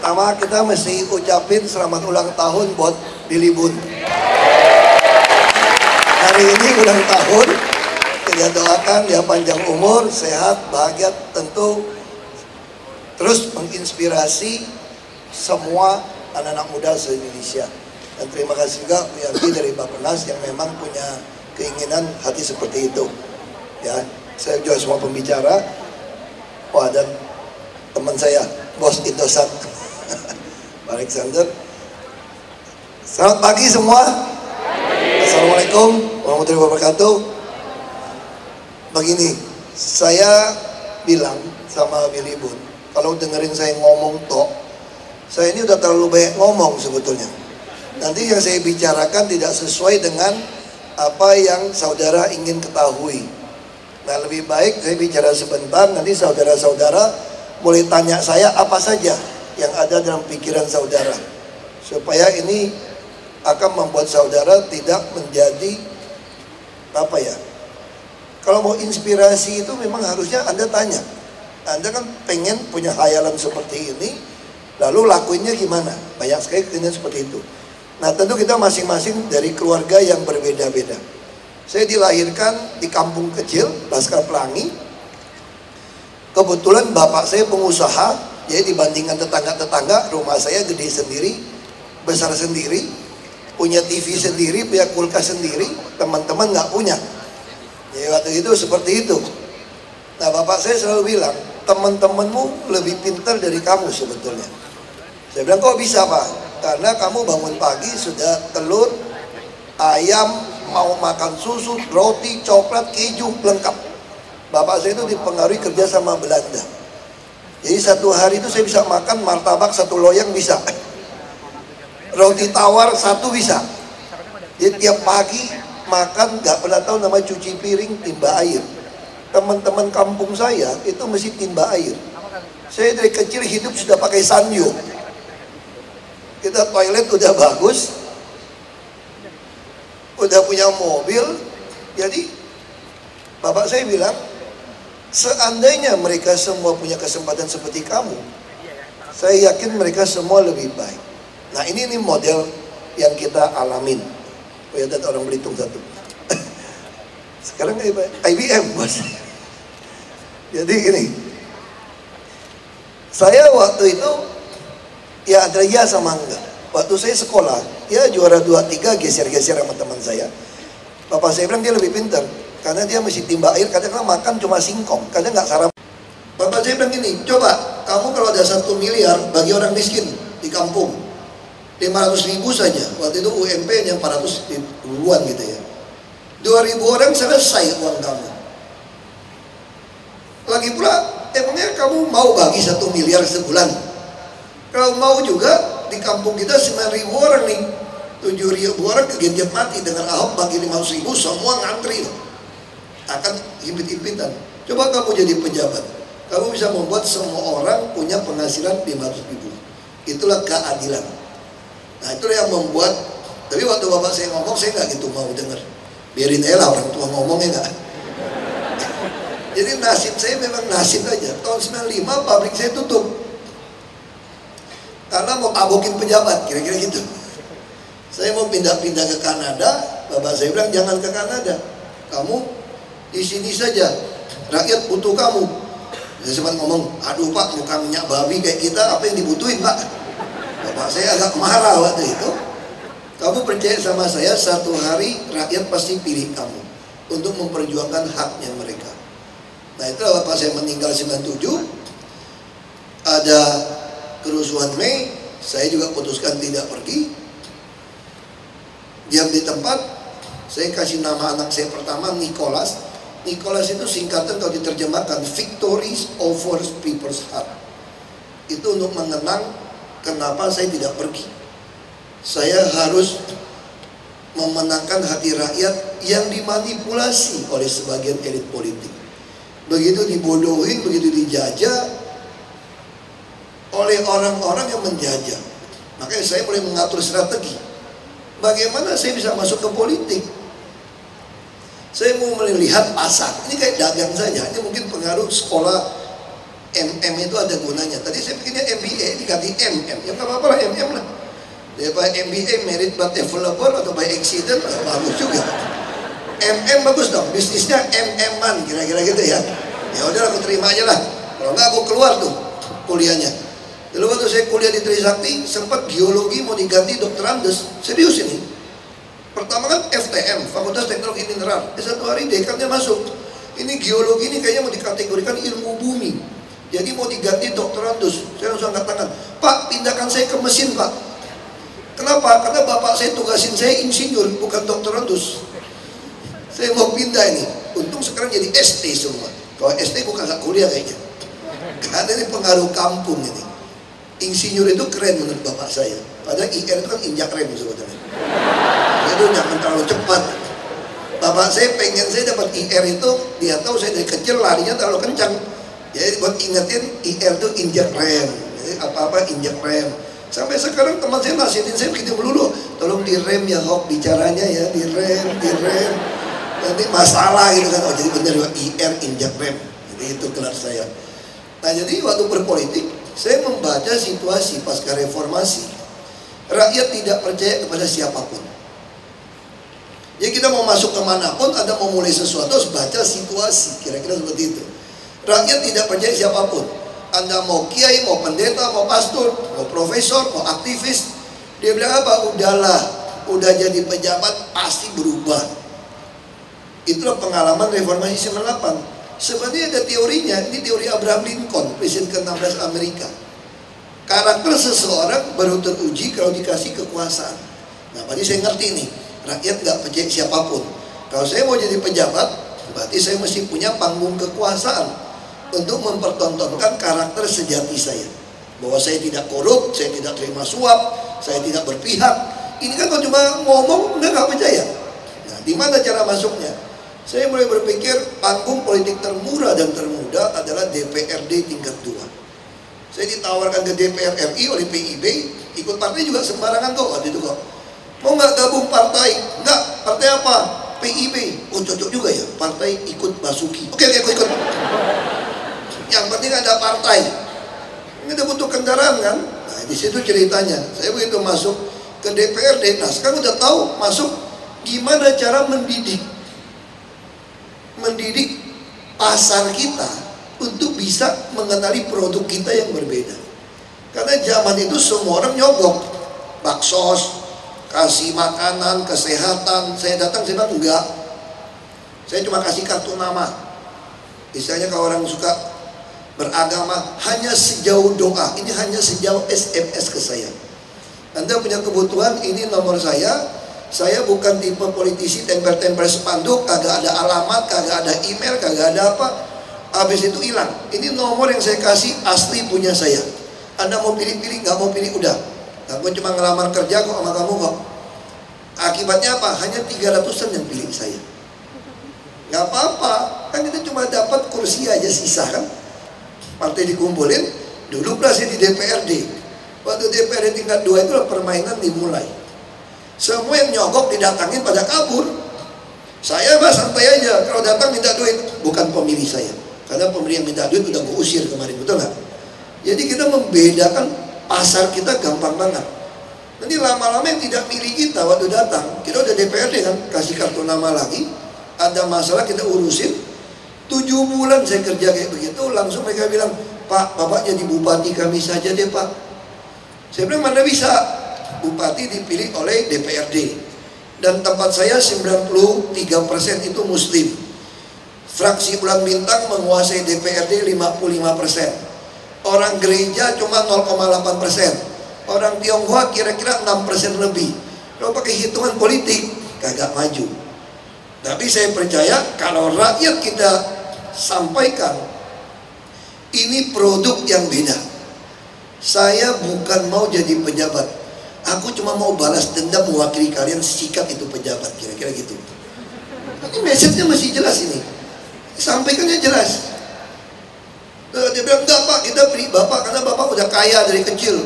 Pertama kita mesti ucapin selamat ulang tahun buat Billy Boon. Hari ini ulang tahun. Kita doakan dia panjang umur, sehat, bahagia, tentu terus menginspirasi semua anak-anak muda se-Indonesia. Dan terima kasih juga Bu Yanti dari Bappenas yang memang punya keinginan hati seperti itu. Ya, saya juga semua pembicara. Wah, dan teman saya, Bos Indosat, Pak Alexander. Selamat pagi semua. Assalamualaikum warahmatullahi wabarakatuh. Begini, saya bilang sama Billy Boon, kalau dengerin saya ngomong tok, saya ini udah terlalu banyak ngomong sebetulnya. Nanti yang saya bicarakan tidak sesuai dengan apa yang saudara ingin ketahui. Nah, lebih baik saya bicara sebentar, nanti saudara-saudara boleh tanya saya apa saja yang ada dalam pikiran saudara, supaya ini akan membuat saudara tidak menjadi apa ya, kalau mau inspirasi itu memang harusnya Anda tanya. Anda kan pengen punya khayalan seperti ini, lalu lakuinnya gimana? Banyak sekali keinginan seperti itu. Nah, tentu kita masing-masing dari keluarga yang berbeda-beda. Saya dilahirkan di kampung kecil, Laskar Pelangi. Kebetulan bapak saya pengusaha, jadi dibandingkan tetangga-tetangga, rumah saya gede sendiri, besar sendiri, punya TV sendiri, punya kulkas sendiri, teman-teman nggak punya. Jadi waktu itu seperti itu. Nah, bapak saya selalu bilang, teman-temanmu lebih pintar dari kamu sebetulnya. Saya bilang, kok bisa Pak? Karena kamu bangun pagi sudah telur, ayam, mau makan susu, roti, coklat, keju, lengkap. Bapak saya itu dipengaruhi kerja sama Belanda. Jadi satu hari itu saya bisa makan martabak 1 loyang bisa. Roti tawar 1 bisa. Jadi tiap pagi makan gak pernah tahu nama cuci piring, timba air. Teman-teman kampung saya itu mesti timba air. Saya dari kecil hidup sudah pakai sanyo. Kita toilet udah bagus, udah punya mobil. Jadi bapak saya bilang, seandainya mereka semua punya kesempatan seperti kamu, saya yakin mereka semua lebih baik. Nah, ini model yang kita alamin. Oh ya, ada orang Belitung satu. Sekarang IBM bos. Jadi gini, saya waktu itu ya ada ya sama enggak. Waktu saya sekolah, ya juara 2-3 geser-geser sama teman saya. Bapak saya bilang dia lebih pintar, karena dia mesti timba air, kadang-kadang makan cuma singkong, kadang nggak sarapan. Bapak saya bilang gini, coba kamu kalau ada 1 miliar bagi orang miskin di kampung, 500.000 saja. Waktu itu UMP yang 400 ribuan gitu ya. 2.000 orang selesai uang kamu. Lagi pula, emangnya kamu mau bagi 1 miliar sebulan? Kalau mau juga, di kampung kita 9.000 orang nih, 7.000 orang kegenjat mati. Dengan Ahok bagi 500.000, semua ngantri loh. Akan impit-impitan. Coba kamu jadi pejabat, kamu bisa membuat semua orang punya penghasilan 500.000. Itulah keadilan. Nah, itulah yang membuat. Tapi waktu bapak saya ngomong, saya nggak gitu mau dengar. Biarin aja lah orang tua ngomongnya nggak. Jadi nasib saya memang nasib aja. Tahun 95 pabrik saya tutup karena mau abokin pejabat, kira-kira gitu. Saya mau pindah-pindah ke Kanada. Bapak saya bilang jangan ke Kanada, kamu di sini saja, rakyat butuh kamu. Saya sempat ngomong, aduh Pak, muka minyak babi kayak kita, apa yang dibutuhin Pak? Bapak saya agak marah waktu itu. Kamu percaya sama saya, satu hari rakyat pasti pilih kamu untuk memperjuangkan haknya mereka. Nah, itulah bapak saya meninggal 97. Ada kerusuhan Mei, saya juga putuskan tidak pergi, diam di tempat. Saya kasih nama anak saya pertama Nicholas. Nicholas itu singkatan kalau diterjemahkan Victories over People's Heart. Itu untuk mengenang kenapa saya tidak pergi. Saya harus memenangkan hati rakyat yang dimanipulasi oleh sebagian elit politik. Begitu dibodohin, begitu dijajah oleh orang-orang yang menjajah. Makanya saya mulai mengatur strategi. Bagaimana saya bisa masuk ke politik? Saya mau melihat pasar. Ini kayak dagang saja. Ini mungkin pengaruh sekolah MM itu ada gunanya. Tadi saya pikirnya MBA diganti MM. Ya nggak apa-apa lah, MM lah. Daripada MBA, merit but developer atau by accident, bagus juga. MM bagus dong, bisnisnya MM-an kira-kira gitu ya. Ya udah aku terima aja lah. Kalau nggak aku keluar tuh kuliahnya. Dulu waktu saya kuliah di Trisakti, sempat geologi mau diganti Dr. Andes. Serius ini. Pertama kan FTM, Fakultas Teknologi Mineral. Satu hari dekannya masuk. Ini geologi ini kayaknya mau dikategorikan ilmu bumi. Jadi mau diganti Dr. Andes. Saya langsung angkat tangan. Pak, pindahkan saya ke mesin, Pak. Kenapa? Karena bapak saya tugasin saya insinyur, bukan Dr. Andes. Saya mau pindah ini. Untung sekarang jadi ST semua. Kalau ST bukan nggak kuliah kayaknya. Karena ini pengaruh kampung ini. Insinyur itu keren menurut bapak saya. Padahal IR itu kan injak rem sebetulnya. Itu jangan terlalu cepat. Bapak saya pengen saya dapat IR itu, dia tahu saya dari kecil larinya terlalu kencang. Jadi buat ingetin IR itu injak rem. Jadi apa-apa injak rem. Sampai sekarang teman saya nasihatin saya begitu melulu. Tolong direm ya Hok bicaranya ya, direm. Nanti masalah gitu kan. Oh jadi bener IR injak rem. Jadi itu gelar saya. Nah jadi waktu berpolitik, saya membaca situasi pasca reformasi. Rakyat tidak percaya kepada siapapun. Jadi kita mau masuk kemanapun, Anda mau mulai sesuatu harus baca situasi. Kira-kira seperti itu. Rakyat tidak percaya siapapun. Anda mau kiai, mau pendeta, mau pastor, mau profesor, mau aktivis, dia bilang apa? Udahlah, udah jadi pejabat pasti berubah. Itulah pengalaman reformasi 98. Sebenarnya ada teorinya, ini teori Abraham Lincoln, presiden ke-16 Amerika. Karakter seseorang baru teruji kalau dikasih kekuasaan. Nah, berarti saya ngerti nih, rakyat nggak percaya siapapun. Kalau saya mau jadi pejabat, berarti saya mesti punya panggung kekuasaan untuk mempertontonkan karakter sejati saya. Bahwa saya tidak korup, saya tidak terima suap, saya tidak berpihak. Ini kan kalau cuma ngomong, udah nggak percaya. Nah, di mana cara masuknya? Saya mulai berpikir panggung politik termurah dan termuda adalah DPRD tingkat 2. Saya ditawarkan ke DPR RI oleh PIB, ikut partai juga sembarangan kok waktu itu kok. Mau nggak gabung partai? Nggak, partai apa? PIB. Oh cocok juga ya, partai ikut Basuki. Oke, aku ikut. Yang penting ada partai. Ini udah butuh kendaraan kan? Nah di situ ceritanya. Saya begitu masuk ke DPRD, nah sekarang udah tahu masuk gimana cara mendidik pasar kita untuk bisa mengenali produk kita yang berbeda. Karena zaman itu semua orang nyogok, baksos, kasih makanan, kesehatan. Saya datang, saya bilang enggak. Saya cuma kasih kartu nama. Misalnya kalau orang suka beragama, hanya sejauh doa. Ini hanya sejauh SMS ke saya. Anda punya kebutuhan, ini nomor saya. Saya bukan tipe politisi tempel-tempel spanduk, kagak ada alamat, kagak ada email, kagak ada apa. Habis itu hilang. Ini nomor yang saya kasih asli punya saya. Anda mau pilih-pilih, nggak mau pilih udah. Aku cuma ngelamar kerja kok sama kamu kok. Akibatnya apa? Hanya 300-an yang pilih saya. Nggak apa-apa, kan kita cuma dapat kursi aja sisa kan. Partai dikumpulin, duduklah saya di DPRD. Waktu DPRD tingkat 2 itu permainan dimulai. Semua yang nyogok didatangin pada kabur. Saya mah santai aja, kalau datang minta duit, bukan pemilih saya. Karena pemilih yang minta duit udah gue usir kemarin, betul nggak? Jadi kita membedakan pasar kita gampang banget. Nanti lama-lama yang tidak milih kita waktu datang, kita udah DPRD kan, kasih kartu nama lagi, ada masalah kita urusin. 7 bulan saya kerja kayak begitu, langsung mereka bilang, Pak, Bapak jadi bupati kami saja deh Pak. Saya bilang mana bisa. Bupati dipilih oleh DPRD dan tempat saya 93% itu muslim. Fraksi Bulan Bintang menguasai DPRD 55%. Orang gereja cuma 0,8%. Orang Tionghoa kira-kira 6% lebih. Kalau pakai hitungan politik kagak maju. Tapi saya percaya kalau rakyat kita sampaikan ini produk yang beda. Saya bukan mau jadi pejabat. Aku cuma mau balas dendam mewakili kalian, sikat itu pejabat, kira-kira gitu. Ini message-nya masih jelas ini. Sampaikannya jelas. Dia bilang, enggak Pak, kita beri Bapak karena Bapak udah kaya dari kecil.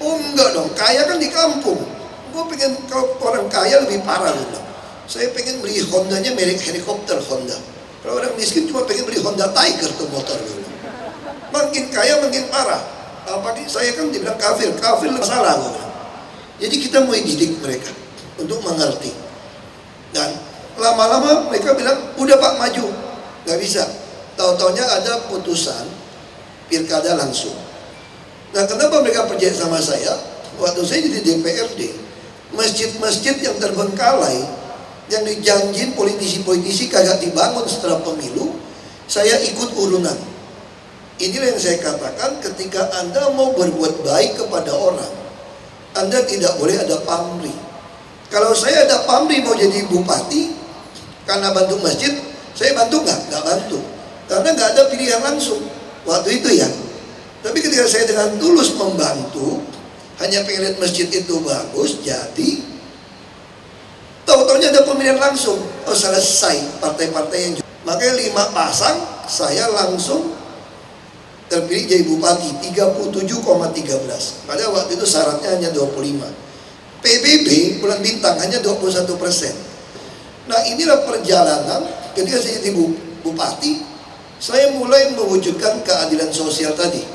Oh enggak dong, kaya kan di kampung. Gue pengen, kalau orang kaya lebih parah loh. Saya pengen beli Hondanya merek helikopter Honda. Kalau orang miskin cuma pengen beli Honda Tiger tuh motor dulu. makin kaya makin parah. Apalagi saya kan dibilang kafir salah. Jadi kita mau didik mereka untuk mengerti. Dan lama-lama mereka bilang, udah Pak maju. Gak bisa. Tahu-taunya ada putusan pilkada langsung. Nah, kenapa mereka percaya sama saya? Waktu saya jadi DPRD, masjid-masjid yang terbengkalai, yang dijanjin politisi-politisi kagak dibangun setelah pemilu, saya ikut urunan. Inilah yang saya katakan, ketika Anda mau berbuat baik kepada orang, Anda tidak boleh ada pamrih. Kalau saya ada pamrih mau jadi bupati, karena bantu masjid, saya bantu nggak? Nggak bantu. Karena nggak ada pilihan langsung waktu itu ya. Tapi ketika saya dengan tulus membantu, hanya pengen lihat masjid itu bagus, jadi tahu-taunya ada pemilihan langsung. Oh, selesai partai-partai yang makanya 5 pasang, saya langsung terpilih jadi bupati 37,13. Padahal waktu itu syaratnya hanya 25. PBB bulan bintang hanya 21%. Nah, inilah perjalanan ketika saya jadi bupati, saya mulai mewujudkan keadilan sosial tadi.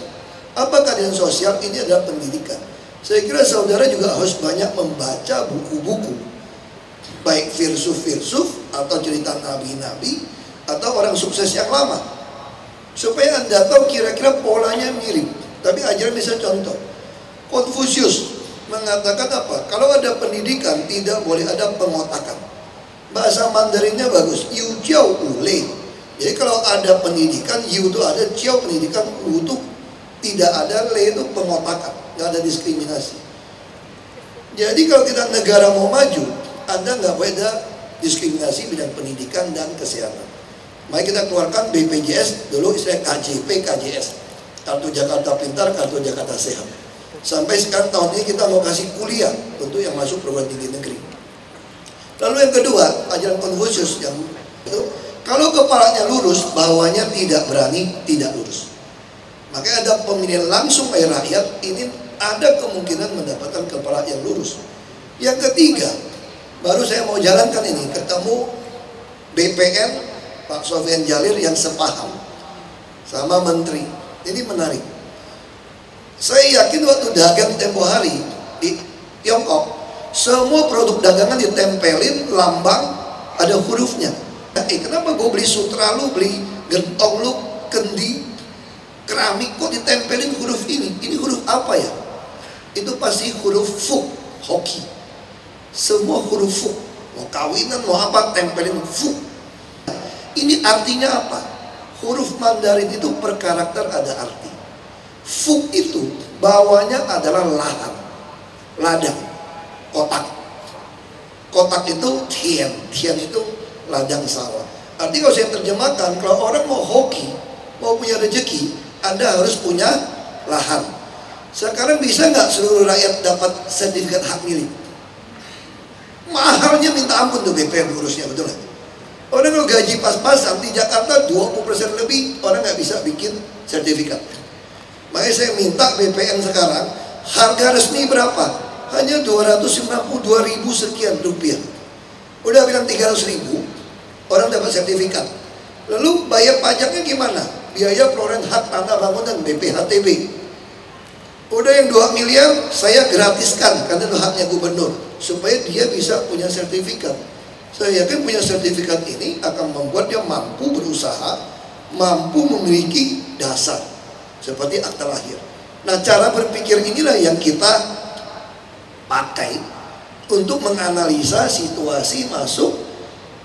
Apa keadilan sosial? Ini adalah pendidikan. Saya kira saudara juga harus banyak membaca buku-buku, baik filsuf-filsuf atau cerita nabi-nabi atau orang sukses yang lama, supaya Anda tahu kira-kira polanya mirip. Tapi ajaran misalnya contoh, Konfusius mengatakan apa? Kalau ada pendidikan tidak boleh ada pengotakan. Bahasa Mandarinnya bagus, Yu Jiao Wu Lei. Jadi kalau ada pendidikan, Yu itu ada, Jiao pendidikan, Wu itu tidak ada, Le itu pengotakan, nggak ada diskriminasi. Jadi kalau kita negara mau maju, Anda nggak boleh ada diskriminasi bidang pendidikan dan kesehatan. Mari kita keluarkan BPJS, dulu istilah KJP, KJS, Kartu Jakarta Pintar, Kartu Jakarta Sehat. Sampai sekarang tahun ini kita mau kasih kuliah untuk yang masuk perguruan tinggi negeri. Lalu yang kedua, ajaran Konfusius yang itu, kalau kepalanya lurus, bawahnya tidak berani, tidak lurus. Makanya ada pemilihan langsung oleh rakyat, ini ada kemungkinan mendapatkan kepala yang lurus. Yang ketiga, baru saya mau jalankan ini, ketemu BPN, Pak Sofyan Jalil yang sepaham sama menteri. Ini menarik. Saya yakin waktu dagang tempo hari di Tiongkok, semua produk dagangan ditempelin lambang ada hurufnya. Kenapa gue beli sutra lu, beli gentong lu, kendi, keramik, kok ditempelin huruf ini? Ini huruf apa ya? Itu pasti huruf Fu, hoki. Semua huruf Fu, mau kawinan, mau apa, tempelin Fu. Ini artinya apa? Huruf Mandarin itu per karakter ada arti. Fu itu bawahnya adalah lahan, ladang, kotak. Kotak itu tian, tian itu ladang sawah. Artinya kalau saya terjemahkan, kalau orang mau hoki, mau punya rezeki, Anda harus punya lahan. Sekarang bisa nggak seluruh rakyat dapat sertifikat hak milik? Mahalnya minta ampun tuh BPN urusnya, betul nggak? Orang kalau gaji pas-pasan di Jakarta 20% lebih, orang nggak bisa bikin sertifikat. Makanya saya minta BPN sekarang, harga resmi berapa? Hanya 292.000 sekian rupiah. Udah bilang 300.000, orang dapat sertifikat. Lalu bayar pajaknya gimana? Biaya perolehan hak tanah bangunan BPHTB. Udah yang 2 miliar saya gratiskan karena itu haknya gubernur, supaya dia bisa punya sertifikat. Saya yakin punya sertifikat ini akan membuat dia mampu berusaha, mampu memiliki dasar seperti akta lahir. Nah, cara berpikir inilah yang kita pakai untuk menganalisa situasi masuk,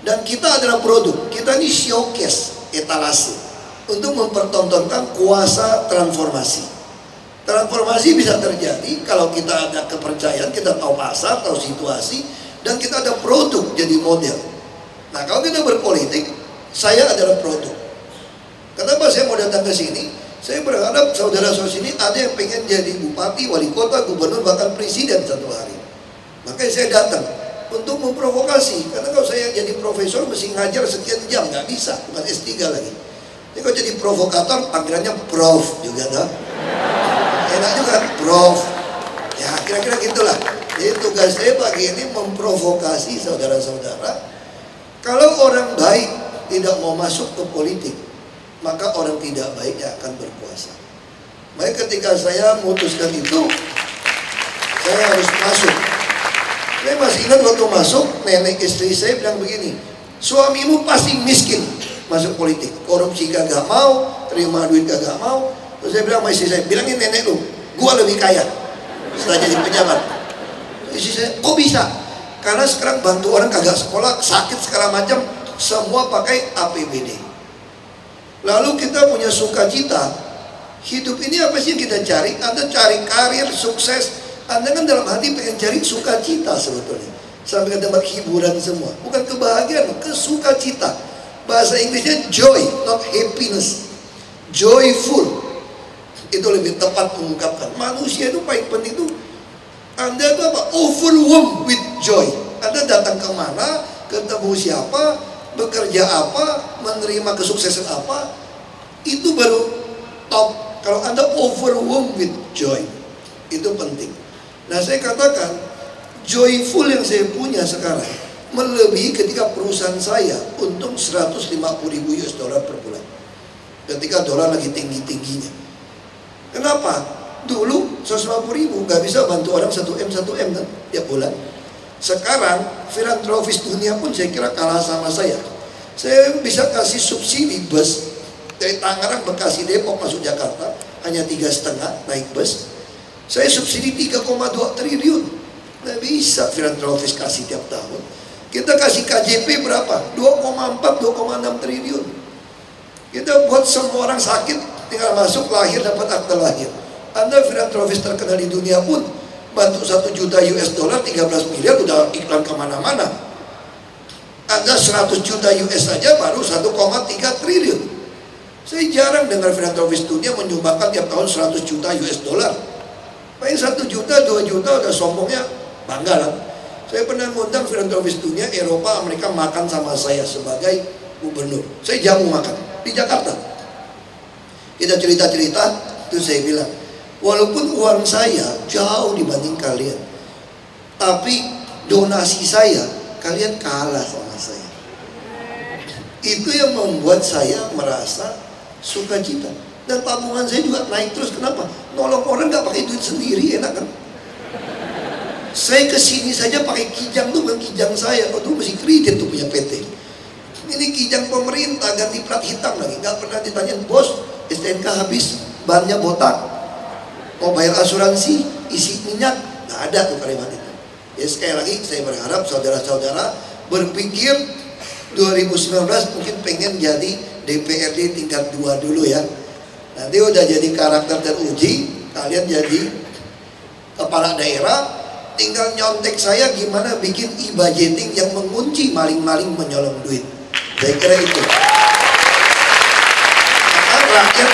dan kita adalah produk. Kita ini showcase, etalase untuk mempertontonkan kuasa transformasi. Transformasi bisa terjadi kalau kita ada kepercayaan, kita tahu pasar, tahu situasi, dan kita ada produk jadi model. Nah, kalau kita berpolitik, saya adalah produk. Kenapa saya mau datang ke sini? Saya berharap saudara-saudara sini ada yang pengen jadi bupati, wali kota, gubernur, bahkan presiden satu hari. Makanya saya datang untuk memprovokasi. Karena kalau saya jadi profesor mesti ngajar sekian jam, nggak bisa, bukan S3 lagi. Jadi kalau jadi provokator, panggilannya prof juga dah. Enak juga, prof. Ya kira-kira gitulah. Jadi tugas saya pagi ini memprovokasi saudara-saudara. Kalau orang baik tidak mau masuk ke politik, maka orang tidak baik yang akan berkuasa. Maka ketika saya memutuskan itu, saya harus masuk. Saya masih ingat waktu masuk, nenek istri saya bilang begini, suamimu pasti miskin masuk politik, korupsi kagak mau, terima duit kagak mau. Terus saya bilang sama istri saya, bilangin nenek lu, gua lebih kaya setelah jadi pejabat. Istri saya, kok bisa? Karena sekarang bantu orang kagak sekolah, sakit segala macam, semua pakai APBD. Lalu kita punya sukacita, hidup ini apa sih yang kita cari? Anda cari karir, sukses, Anda kan dalam hati pengen cari sukacita sebetulnya. Sampai ke tempat hiburan semua, bukan kebahagiaan, ke sukacita. Bahasa Inggrisnya joy, not happiness. Joyful, itu lebih tepat mengungkapkan. Manusia itu paling penting itu, Anda itu apa? Overwhelmed with joy. Anda datang kemana, ketemu siapa, bekerja apa, menerima kesuksesan apa, itu baru top. Kalau Anda overwhelmed with joy, itu penting. Nah, saya katakan joyful yang saya punya sekarang melebihi ketika perusahaan saya untung 150.000 US dollar per bulan ketika dolar lagi tinggi-tingginya. Kenapa? Dulu 150.000 nggak bisa bantu orang 1M kan tiap bulan. Sekarang filantropis dunia pun saya kira kalah sama saya. Saya bisa kasih subsidi bus dari Tangerang, Bekasi, Depok masuk Jakarta hanya 3,5 naik bus. Saya subsidi 3,2 triliun. Nggak bisa filantropis kasih tiap tahun. Kita kasih KJP berapa? 2,4, 2,6 triliun. Kita buat semua orang sakit tinggal masuk lahir dapat akte lahir. Anda filantropis terkenal di dunia pun bantu 1 juta US dollar 13 miliar udah iklan kemana-mana. Anda 100 juta US saja baru 1,3 triliun. Saya jarang dengar filantropis dunia menyumbangkan tiap tahun 100 juta US dollar. Paling 1 juta, 2 juta udah sombongnya bangga lah. Saya pernah ngundang filantropis dunia Eropa, Amerika makan sama saya sebagai gubernur. Saya jamu makan di Jakarta. Kita cerita-cerita, itu saya bilang, walaupun uang saya jauh dibanding kalian, tapi donasi saya, kalian kalah sama saya. Itu yang membuat saya merasa sukacita. Dan tabungan saya juga naik terus. Kenapa? Nolong orang gak pakai duit sendiri, enak kan? Saya kesini saja pakai kijang tuh, bukan kijang saya. Oh, dulu masih kredit tuh punya PT. Ini kijang pemerintah, ganti plat hitam lagi. Gak pernah ditanyain, bos, STNK habis, bannya botak, mau bayar asuransi, isi minyak, gak ada tuh kalimat itu. Ya sekali lagi saya berharap saudara-saudara berpikir 2019 mungkin pengen jadi DPRD tingkat 2 dulu ya. Nanti udah jadi karakter teruji, kalian jadi kepala daerah, tinggal nyontek saya gimana bikin e-budgeting yang mengunci maling-maling menyolong duit. Saya kira itu. Maka rakyat